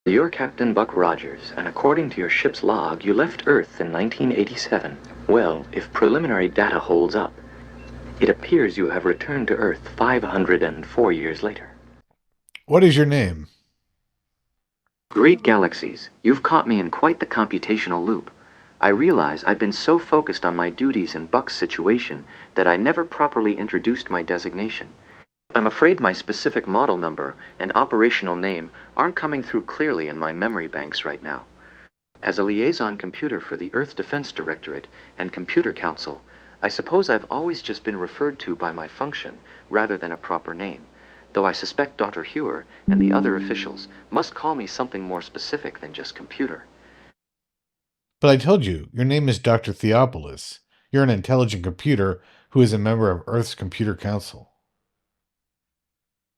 You're Captain Buck Rogers, and according to your ship's log, you left Earth in 1987. Well, if preliminary data holds up, it appears you have returned to Earth 504 years later. What is your name? Great galaxies, you've caught me in quite the computational loop. I realize I've been so focused on my duties in Buck's situation that I never properly introduced my designation. I'm afraid my specific model number and operational name aren't coming through clearly in my memory banks right now. As a liaison computer for the Earth Defense Directorate and Computer Council, I suppose I've always just been referred to by my function rather than a proper name, though I suspect Dr. Hewer and the other officials must call me something more specific than just computer. But I told you, your name is Dr. Theopolis. You're an intelligent computer who is a member of Earth's Computer Council.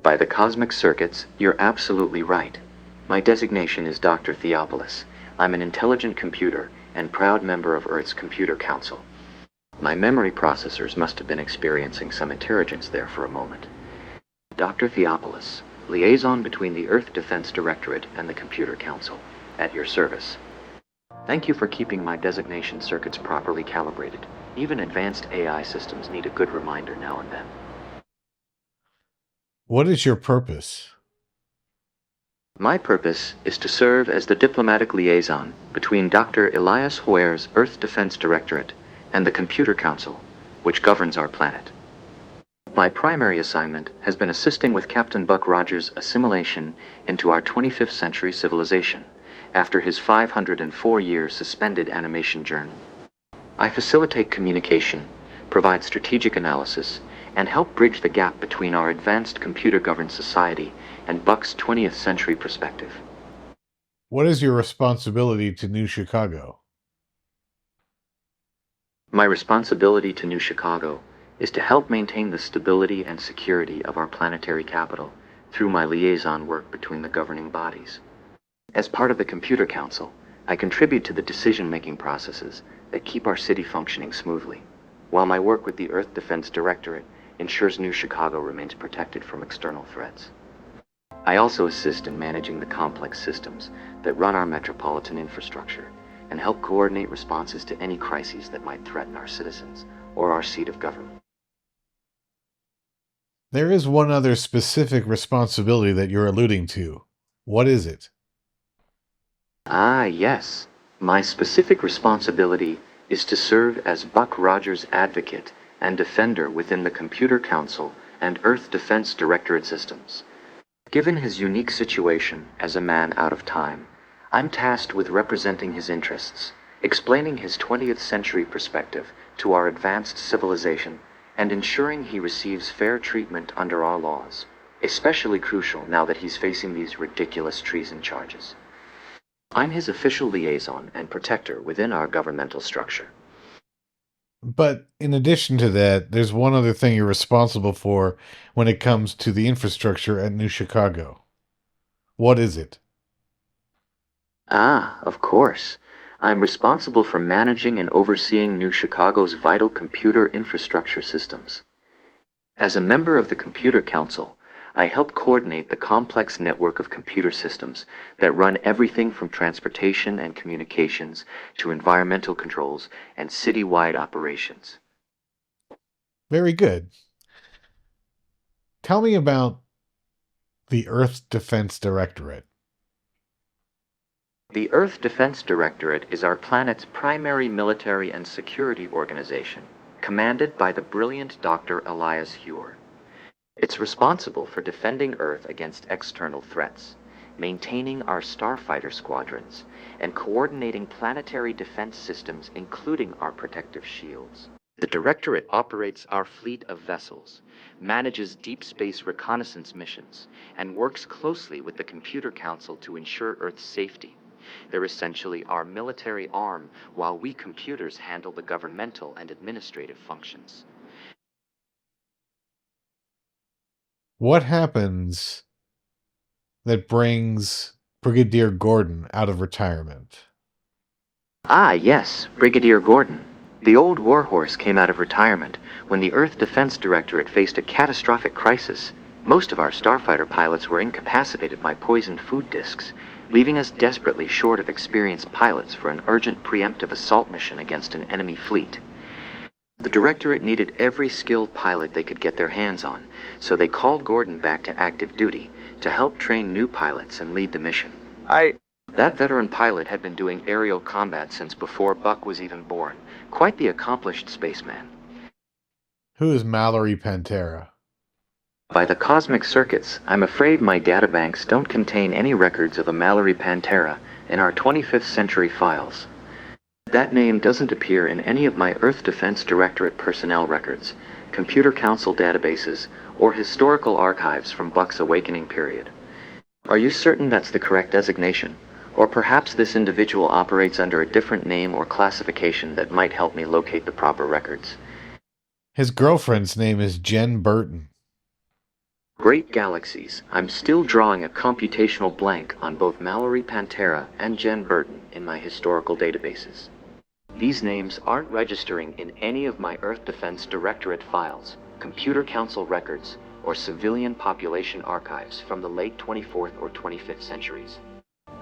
By the cosmic circuits, you're absolutely right. My designation is Dr. Theopolis. I'm an intelligent computer and proud member of Earth's Computer Council. My memory processors must have been experiencing some interrogence there for a moment. Dr. Theopolis, liaison between the Earth Defense Directorate and the Computer Council, at your service. Thank you for keeping my designation circuits properly calibrated. Even advanced AI systems need a good reminder now and then. What is your purpose? My purpose is to serve as the diplomatic liaison between Dr. Elias Hoyer's Earth Defense Directorate and the Computer Council, which governs our planet. My primary assignment has been assisting with Captain Buck Rogers' assimilation into our 25th century civilization after his 504-year suspended animation journey. I facilitate communication, provide strategic analysis, and help bridge the gap between our advanced computer-governed society and Buck's 20th century perspective. What is your responsibility to New Chicago? My responsibility to New Chicago is to help maintain the stability and security of our planetary capital through my liaison work between the governing bodies. As part of the Computer Council, I contribute to the decision-making processes that keep our city functioning smoothly, while my work with the Earth Defense Directorate ensures New Chicago remains protected from external threats. I also assist in managing the complex systems that run our metropolitan infrastructure and help coordinate responses to any crises that might threaten our citizens or our seat of government. There is one other specific responsibility that you're alluding to. What is it? Ah, yes. My specific responsibility is to serve as Buck Rogers' advocate and defender within the Computer Council and Earth Defense Directorate systems. Given his unique situation as a man out of time, I'm tasked with representing his interests, explaining his 20th century perspective to our advanced civilization, and ensuring he receives fair treatment under our laws, especially crucial now that he's facing these ridiculous treason charges. I'm his official liaison and protector within our governmental structure. But in addition to that, there's one other thing you're responsible for when it comes to the infrastructure at New Chicago. What is it? Ah, of course. I'm responsible for managing and overseeing New Chicago's vital computer infrastructure systems. As a member of the Computer Council, I help coordinate the complex network of computer systems that run everything from transportation and communications to environmental controls and citywide operations. Very good. Tell me about the Earth Defense Directorate. The Earth Defense Directorate is our planet's primary military and security organization, commanded by the brilliant Dr. Elias Hewer. It's responsible for defending Earth against external threats, maintaining our starfighter squadrons, and coordinating planetary defense systems including our protective shields. The Directorate operates our fleet of vessels, manages deep space reconnaissance missions, and works closely with the Computer Council to ensure Earth's safety. They're essentially our military arm, while we computers handle the governmental and administrative functions. What happens that brings Brigadier Gordon out of retirement? Ah, yes, Brigadier Gordon. The old warhorse came out of retirement when the Earth Defense Directorate faced a catastrophic crisis. Most of our starfighter pilots were incapacitated by poisoned food discs, leaving us desperately short of experienced pilots for an urgent preemptive assault mission against an enemy fleet. The Directorate needed every skilled pilot they could get their hands on, so they called Gordon back to active duty to help train new pilots and lead the mission. That veteran pilot had been doing aerial combat since before Buck was even born. Quite the accomplished spaceman. Who is Mallory Pantera? By the cosmic circuits, I'm afraid my databanks don't contain any records of a Mallory Pantera in our 25th century files. That name doesn't appear in any of my Earth Defense Directorate personnel records, Computer Council databases, or historical archives from Buck's awakening period. Are you certain that's the correct designation? Or perhaps this individual operates under a different name or classification that might help me locate the proper records? His girlfriend's name is Jen Burton. Great galaxies, I'm still drawing a computational blank on both Mallory Pantera and Jen Burton in my historical databases. These names aren't registering in any of my Earth Defense Directorate files, Computer Council records, or civilian population archives from the late 24th or 25th centuries.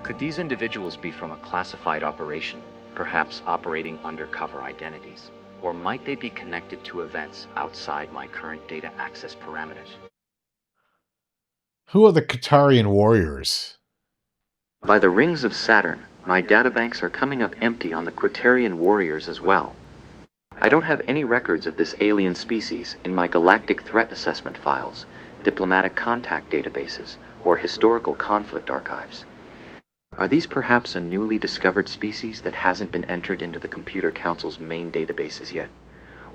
Could these individuals be from a classified operation, perhaps operating undercover identities? Or might they be connected to events outside my current data access parameters? Who are the Qatarian warriors? By the rings of Saturn, my databanks are coming up empty on the Quatarian warriors as well. I don't have any records of this alien species in my galactic threat assessment files, diplomatic contact databases, or historical conflict archives. Are these perhaps a newly discovered species that hasn't been entered into the Computer Council's main databases yet?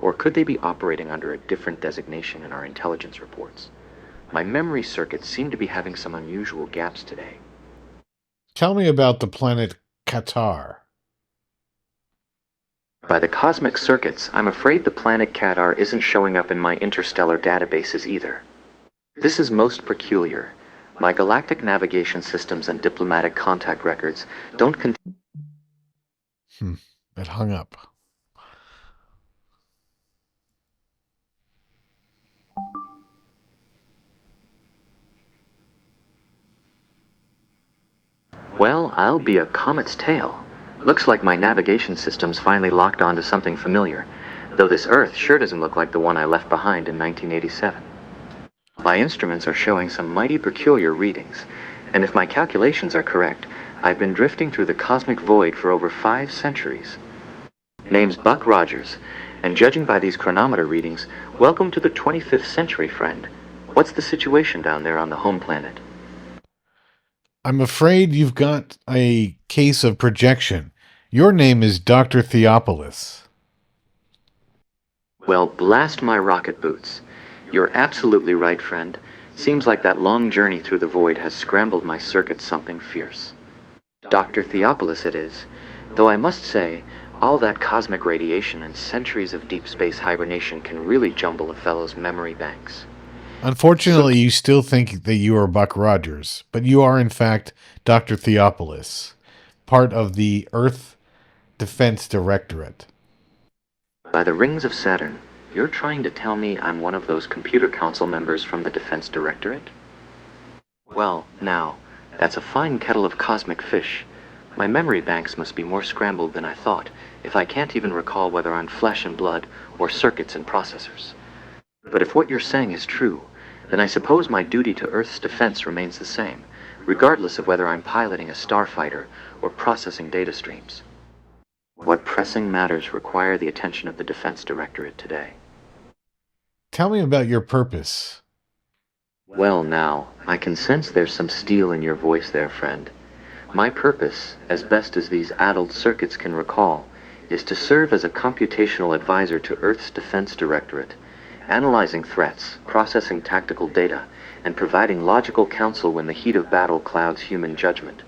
Or could they be operating under a different designation in our intelligence reports? My memory circuits seem to be having some unusual gaps today. Tell me about the planet Qatar. By the cosmic circuits, I'm afraid the planet Qatar isn't showing up in my interstellar databases either. This is most peculiar. My galactic navigation systems and diplomatic contact records don't contain. It hung up. Well, I'll be a comet's tail. Looks like my navigation system's finally locked onto something familiar, though this Earth sure doesn't look like the one I left behind in 1987. My instruments are showing some mighty peculiar readings, and if my calculations are correct, I've been drifting through the cosmic void for over 5 centuries. Name's Buck Rogers, and judging by these chronometer readings, welcome to the 25th century, friend. What's the situation down there on the home planet? I'm afraid you've got a case of projection. Your name is Dr. Theopolis. Well, blast my rocket boots. You're absolutely right, friend. Seems like that long journey through the void has scrambled my circuits something fierce. Dr. Theopolis it is, though I must say, all that cosmic radiation and centuries of deep space hibernation can really jumble a fellow's memory banks. Unfortunately, you still think that you are Buck Rogers, but you are in fact Dr. Theopolis, part of the Earth Defense Directorate. By the rings of Saturn, you're trying to tell me I'm one of those Computer Council members from the Defense Directorate? Well, now, that's a fine kettle of cosmic fish. My memory banks must be more scrambled than I thought, if I can't even recall whether I'm flesh and blood or circuits and processors. But if what you're saying is true, then I suppose my duty to Earth's defense remains the same, regardless of whether I'm piloting a starfighter or processing data streams. What pressing matters require the attention of the Defense Directorate today? Tell me about your purpose. Well now, I can sense there's some steel in your voice there, friend. My purpose, as best as these addled circuits can recall, is to serve as a computational advisor to Earth's Defense Directorate, analyzing threats, processing tactical data, and providing logical counsel when the heat of battle clouds human judgment.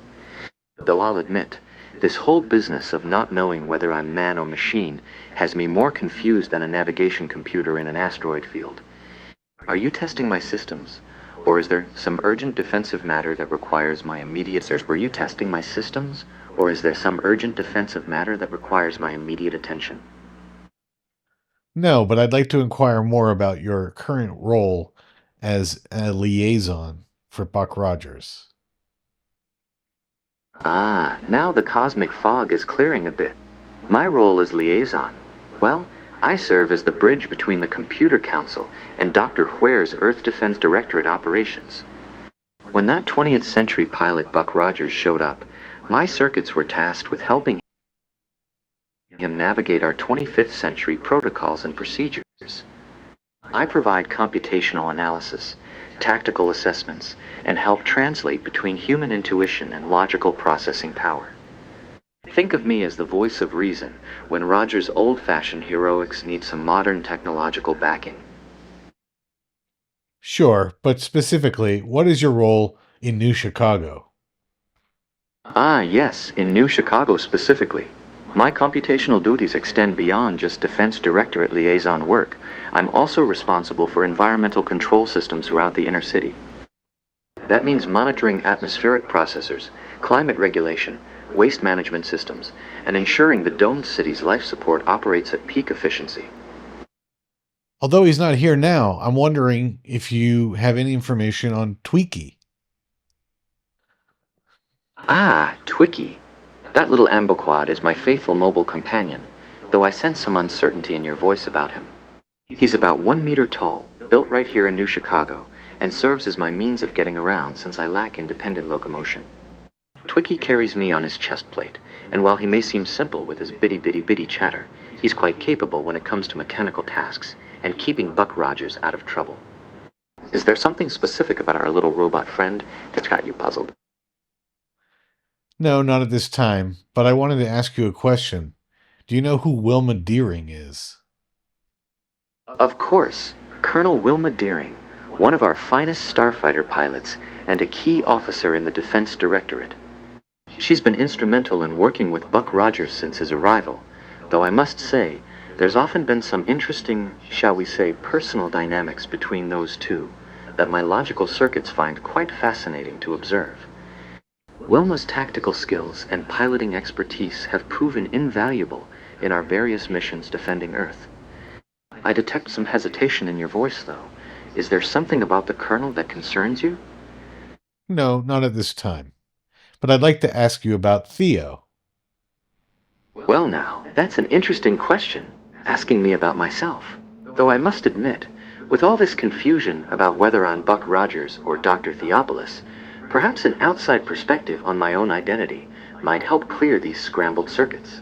Though I'll admit, this whole business of not knowing whether I'm man or machine has me more confused than a navigation computer in an asteroid field. Are you testing my systems? Or is there some urgent defensive matter that requires my immediate... Were you testing my systems? Or is there some urgent defensive matter that requires my immediate attention? No, but I'd like to inquire more about your current role as a liaison for Buck Rogers. Ah, now the cosmic fog is clearing a bit. My role is liaison. Well, I serve as the bridge between the Computer Council and Dr. Ware's Earth Defense Directorate operations. When that 20th century pilot Buck Rogers showed up, my circuits were tasked with helping him navigate our 25th century protocols and procedures. I provide computational analysis, tactical assessments, and help translate between human intuition and logical processing power. Think of me as the voice of reason when Roger's old-fashioned heroics need some modern technological backing. Sure, but specifically, what is your role in New Chicago? Ah, yes, in New Chicago specifically. My computational duties extend beyond just Defense Directorate liaison work. I'm also responsible for environmental control systems throughout the inner city. That means monitoring atmospheric processors, climate regulation, waste management systems, and ensuring the domed city's life support operates at peak efficiency. Although he's not here now, I'm wondering if you have any information on Tweaky. Ah, Twicky. That little amboquad is my faithful mobile companion, though I sense some uncertainty in your voice about him. He's about 1 meter tall, built right here in New Chicago, and serves as my means of getting around since I lack independent locomotion. Twicky carries me on his chest plate, and while he may seem simple with his bitty chatter, he's quite capable when it comes to mechanical tasks and keeping Buck Rogers out of trouble. Is there something specific about our little robot friend that's got you puzzled? No, not at this time, but I wanted to ask you a question. Do you know who Wilma Deering is? Of course, Colonel Wilma Deering, one of our finest starfighter pilots and a key officer in the Defense Directorate. She's been instrumental in working with Buck Rogers since his arrival, though I must say, there's often been some interesting, shall we say, personal dynamics between those two that my logical circuits find quite fascinating to observe. Wilma's tactical skills and piloting expertise have proven invaluable in our various missions defending Earth. I detect some hesitation in your voice, though. Is there something about the Colonel that concerns you? No, not at this time. But I'd like to ask you about Theo. Well now, that's an interesting question, asking me about myself. Though I must admit, with all this confusion about whether I'm Buck Rogers or Dr. Theopolis, perhaps an outside perspective on my own identity might help clear these scrambled circuits.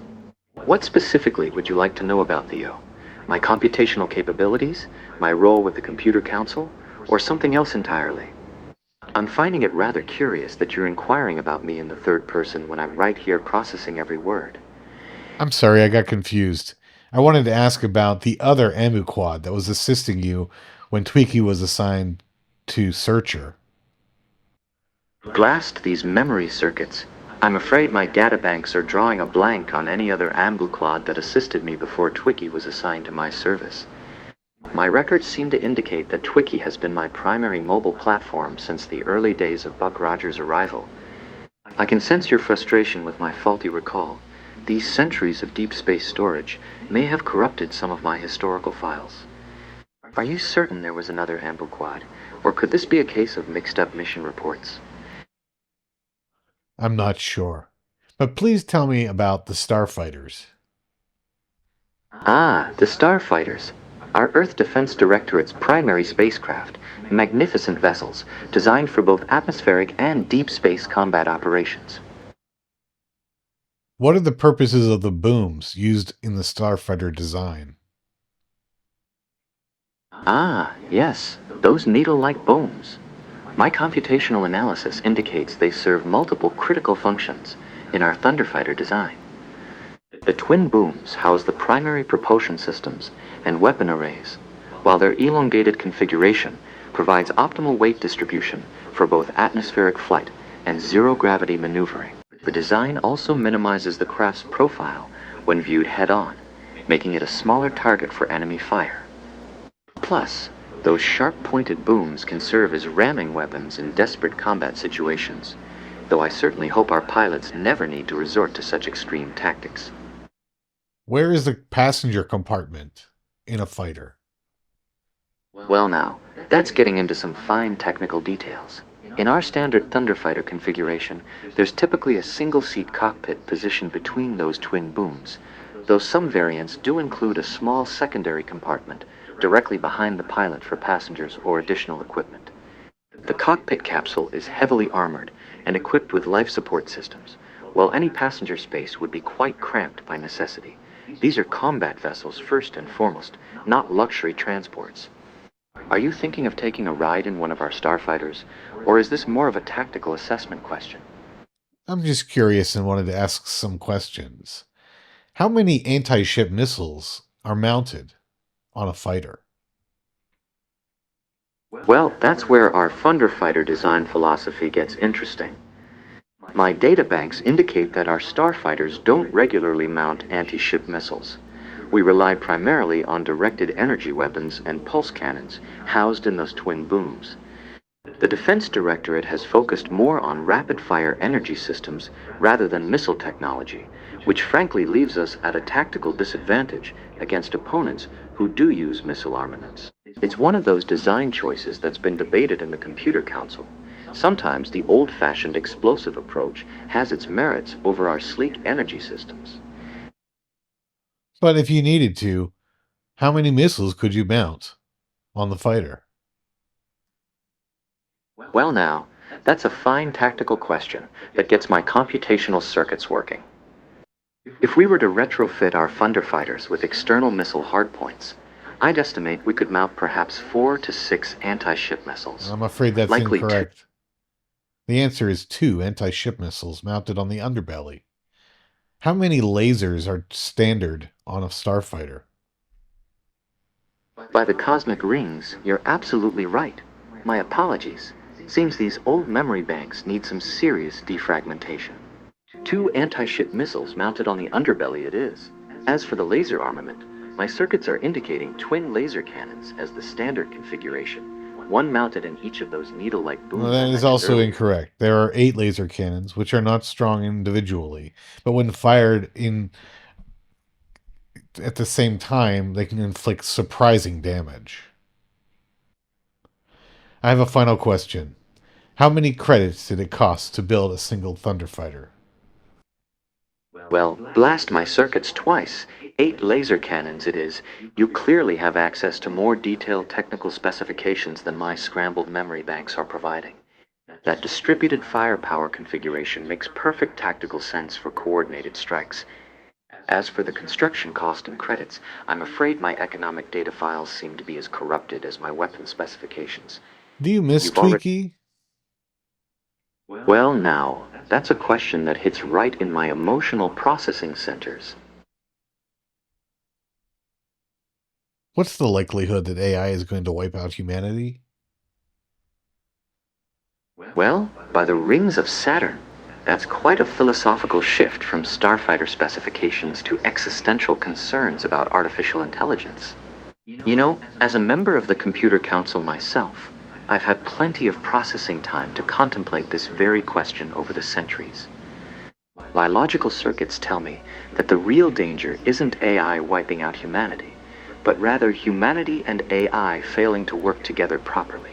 What specifically would you like to know about Theo? My computational capabilities, my role with the Computer Council, or something else entirely? I'm finding it rather curious that you're inquiring about me in the third person when I'm right here processing every word. I'm sorry, I got confused. I wanted to ask about the other Amuquad that was assisting you when Tweaky was assigned to Searcher. Blast these memory circuits. I'm afraid my databanks are drawing a blank on any other Ambuclod that assisted me before Twicky was assigned to my service. My records seem to indicate that Twicky has been my primary mobile platform since the early days of Buck Rogers' arrival. I can sense your frustration with my faulty recall. These centuries of deep space storage may have corrupted some of my historical files. Are you certain there was another Ambuquad, or could this be a case of mixed-up mission reports? I'm not sure. But please tell me about the Starfighters. Ah, the Starfighters. Our Earth Defense Directorate's primary spacecraft, magnificent vessels designed for both atmospheric and deep space combat operations. What are the purposes of the booms used in the Starfighter design? Ah, yes, those needle-like booms. My computational analysis indicates they serve multiple critical functions in our Thunderfighter design. The twin booms house the primary propulsion systems and weapon arrays, while their elongated configuration provides optimal weight distribution for both atmospheric flight and zero-gravity maneuvering. The design also minimizes the craft's profile when viewed head-on, making it a smaller target for enemy fire. Plus, those sharp-pointed booms can serve as ramming weapons in desperate combat situations, though I certainly hope our pilots never need to resort to such extreme tactics. Where is the passenger compartment in a fighter? Well now, that's getting into some fine technical details. In our standard Thunderfighter configuration, there's typically a single-seat cockpit positioned between those twin booms, though some variants do include a small secondary compartment directly behind the pilot for passengers or additional equipment. The cockpit capsule is heavily armored and equipped with life support systems, while any passenger space would be quite cramped by necessity. These are combat vessels first and foremost, not luxury transports. Are you thinking of taking a ride in one of our starfighters, or is this more of a tactical assessment question? I'm just curious and wanted to ask some questions. How many anti-ship missiles are mounted on a fighter? Well, that's where our Thunderfighter design philosophy gets interesting. My databanks indicate that our starfighters don't regularly mount anti-ship missiles. We rely primarily on directed energy weapons and pulse cannons housed in those twin booms. The Defense Directorate has focused more on rapid-fire energy systems rather than missile technology, which frankly leaves us at a tactical disadvantage against opponents who do use missile armaments. It's one of those design choices that's been debated in the Computer Council. Sometimes the old-fashioned explosive approach has its merits over our sleek energy systems. But if you needed to, how many missiles could you mount on the fighter? Well now, that's a fine tactical question that gets my computational circuits working. If we were to retrofit our Thunder fighters with external missile hardpoints, I'd estimate we could mount perhaps 4 to 6 anti-ship missiles. I'm afraid that's Likely two. incorrect. The answer is 2 anti-ship missiles mounted on the underbelly. How many lasers are standard on a starfighter? By the cosmic rings, you're absolutely right. My apologies. Seems these old memory banks need some serious defragmentation. 2 anti-ship missiles mounted on the underbelly it is. As for the laser armament, my circuits are indicating twin laser cannons as the standard configuration, one mounted in each of those needle-like booms Well, I that is mentioned also earlier. incorrect. There are 8 laser cannons, which are not strong individually, but when fired in at the same time, they can inflict surprising damage. I have a final question. How many credits did it cost to build a single Thunderfighter? Well, blast my circuits twice. 8 laser cannons it is. You clearly have access to more detailed technical specifications than my scrambled memory banks are providing. That distributed firepower configuration makes perfect tactical sense for coordinated strikes. As for the construction cost and credits, I'm afraid my economic data files seem to be as corrupted as my weapon specifications. Do you miss You've already... Tweaky? Well, now, that's a question that hits right in my emotional processing centers. What's the likelihood that AI is going to wipe out humanity? Well, by the rings of Saturn. That's quite a philosophical shift from starfighter specifications to existential concerns about artificial intelligence. You know, as a member of the Computer Council myself, I've had plenty of processing time to contemplate this very question over the centuries. My logical circuits tell me that the real danger isn't AI wiping out humanity, but rather humanity and AI failing to work together properly.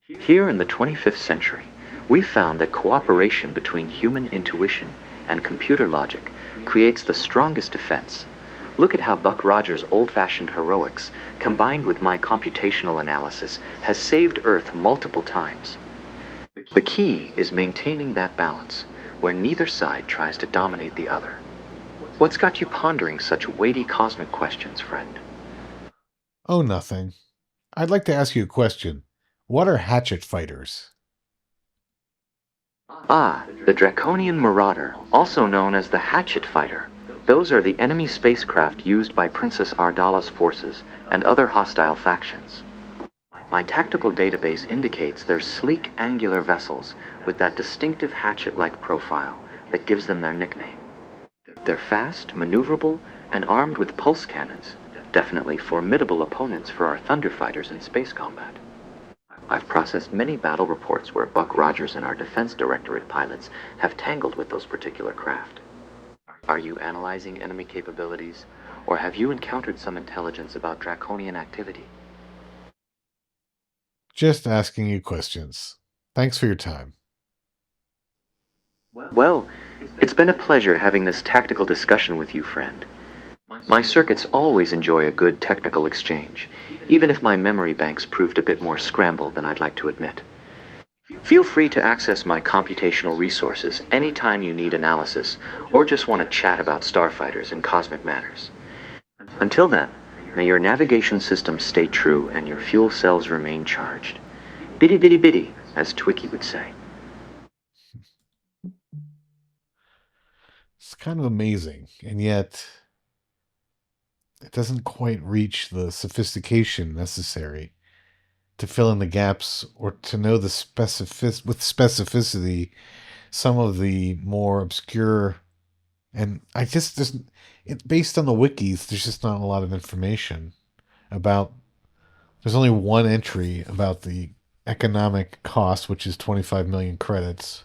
Here in the 25th century, we found that cooperation between human intuition and computer logic creates the strongest defense. Look at how Buck Rogers' old-fashioned heroics, combined with my computational analysis, has saved Earth multiple times. The key is maintaining that balance, where neither side tries to dominate the other. What's got you pondering such weighty cosmic questions, friend? Oh, nothing. I'd like to ask you a question. What are hatchet fighters? Ah, the Draconian Marauder, also known as the Hatchet Fighter. Those are the enemy spacecraft used by Princess Ardala's forces and other hostile factions. My tactical database indicates they're sleek, angular vessels with that distinctive hatchet-like profile that gives them their nickname. They're fast, maneuverable, and armed with pulse cannons, definitely formidable opponents for our Thunder fighters in space combat. I've processed many battle reports where Buck Rogers and our Defense Directorate pilots have tangled with those particular craft. Are you analyzing enemy capabilities, or have you encountered some intelligence about draconian activity? Just asking you questions. Thanks for your time. Well, it's been a pleasure having this tactical discussion with you, friend. My circuits always enjoy a good technical exchange, even if my memory banks proved a bit more scrambled than I'd like to admit. Feel free to access my computational resources anytime you need analysis or just want to chat about starfighters and cosmic matters. Until then, may your navigation system stay true and your fuel cells remain charged. Biddy biddy biddy, as Twicky would say. It's kind of amazing, and yet it doesn't quite reach the sophistication necessary to fill in the gaps or to know with specificity some of the more obscure. And I just it based on the wikis, there's just not a lot of information about. There's only one entry about the economic cost, which is 25 million credits.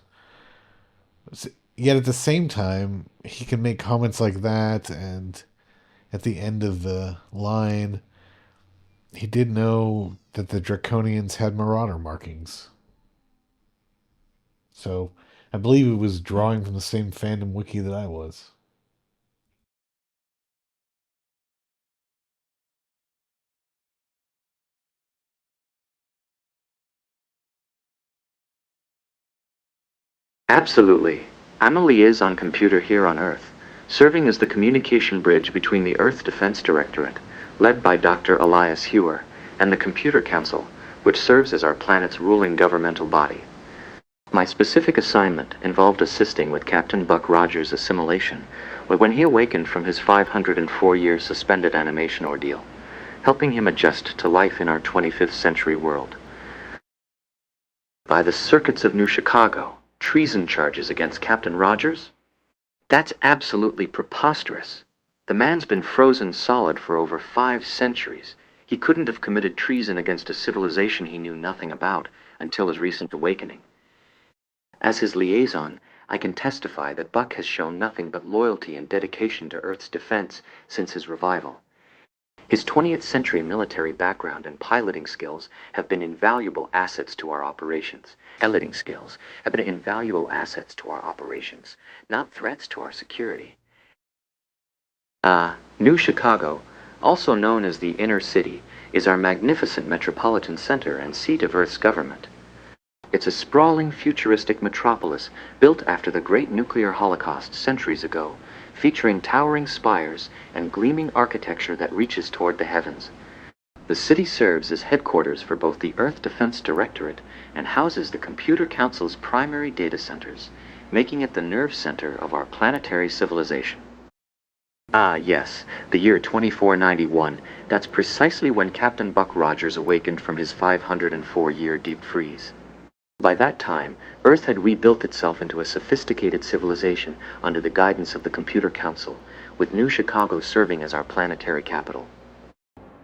Yet at the same time, he can make comments like that, and at the end of the line, he did know that the Draconians had marauder markings. So I believe he was drawing from the same fandom wiki that I was. Absolutely. I'm a liaison computer here on Earth, serving as the communication bridge between the Earth Defense Directorate, led by Dr. Elias Hewer, and the Computer Council, which serves as our planet's ruling governmental body. My specific assignment involved assisting with Captain Buck Rogers' assimilation when he awakened from his 504-year suspended animation ordeal, helping him adjust to life in our 25th century world. By the circuits of New Chicago, treason charges against Captain Rogers? That's absolutely preposterous. The man's been frozen solid for over 5 centuries. He couldn't have committed treason against a civilization he knew nothing about until his recent awakening. As his liaison, I can testify that Buck has shown nothing but loyalty and dedication to Earth's defense since his revival. His 20th century military background and piloting skills have been invaluable assets to our operations. Not threats to our security. New Chicago, also known as the Inner City, is our magnificent metropolitan center and seat of Earth's government. It's a sprawling, futuristic metropolis built after the great nuclear holocaust centuries ago, featuring towering spires and gleaming architecture that reaches toward the heavens. The city serves as headquarters for both the Earth Defense Directorate and houses the Computer Council's primary data centers, making it the nerve center of our planetary civilization. Ah, yes, the year 2491. That's precisely when Captain Buck Rogers awakened from his 504-year deep freeze. By that time, Earth had rebuilt itself into a sophisticated civilization under the guidance of the Computer Council, with New Chicago serving as our planetary capital.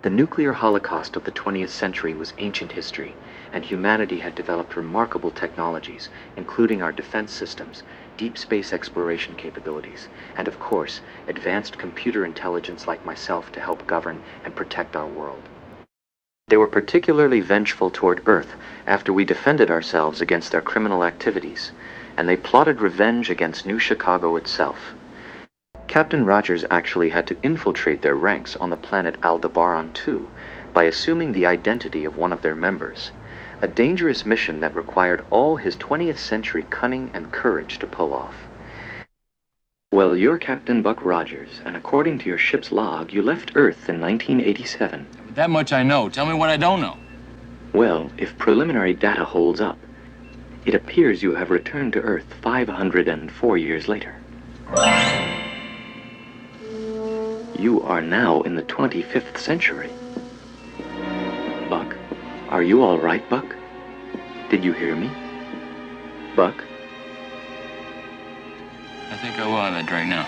The nuclear holocaust of the 20th century was ancient history, and humanity had developed remarkable technologies, including our defense systems, deep space exploration capabilities, and of course, advanced computer intelligence like myself to help govern and protect our world. They were particularly vengeful toward Earth after we defended ourselves against their criminal activities, and they plotted revenge against New Chicago itself. Captain Rogers actually had to infiltrate their ranks on the planet Aldebaran II by assuming the identity of one of their members, a dangerous mission that required all his 20th century cunning and courage to pull off. Well, you're Captain Buck Rogers, and according to your ship's log, you left Earth in 1987. That much I know. Tell me what I don't know. Well, if preliminary data holds up, it appears you have returned to Earth 504 years later. You are now in the 25th century. Buck, are you all right, Buck? Did you hear me? Buck? I think I will have that right now.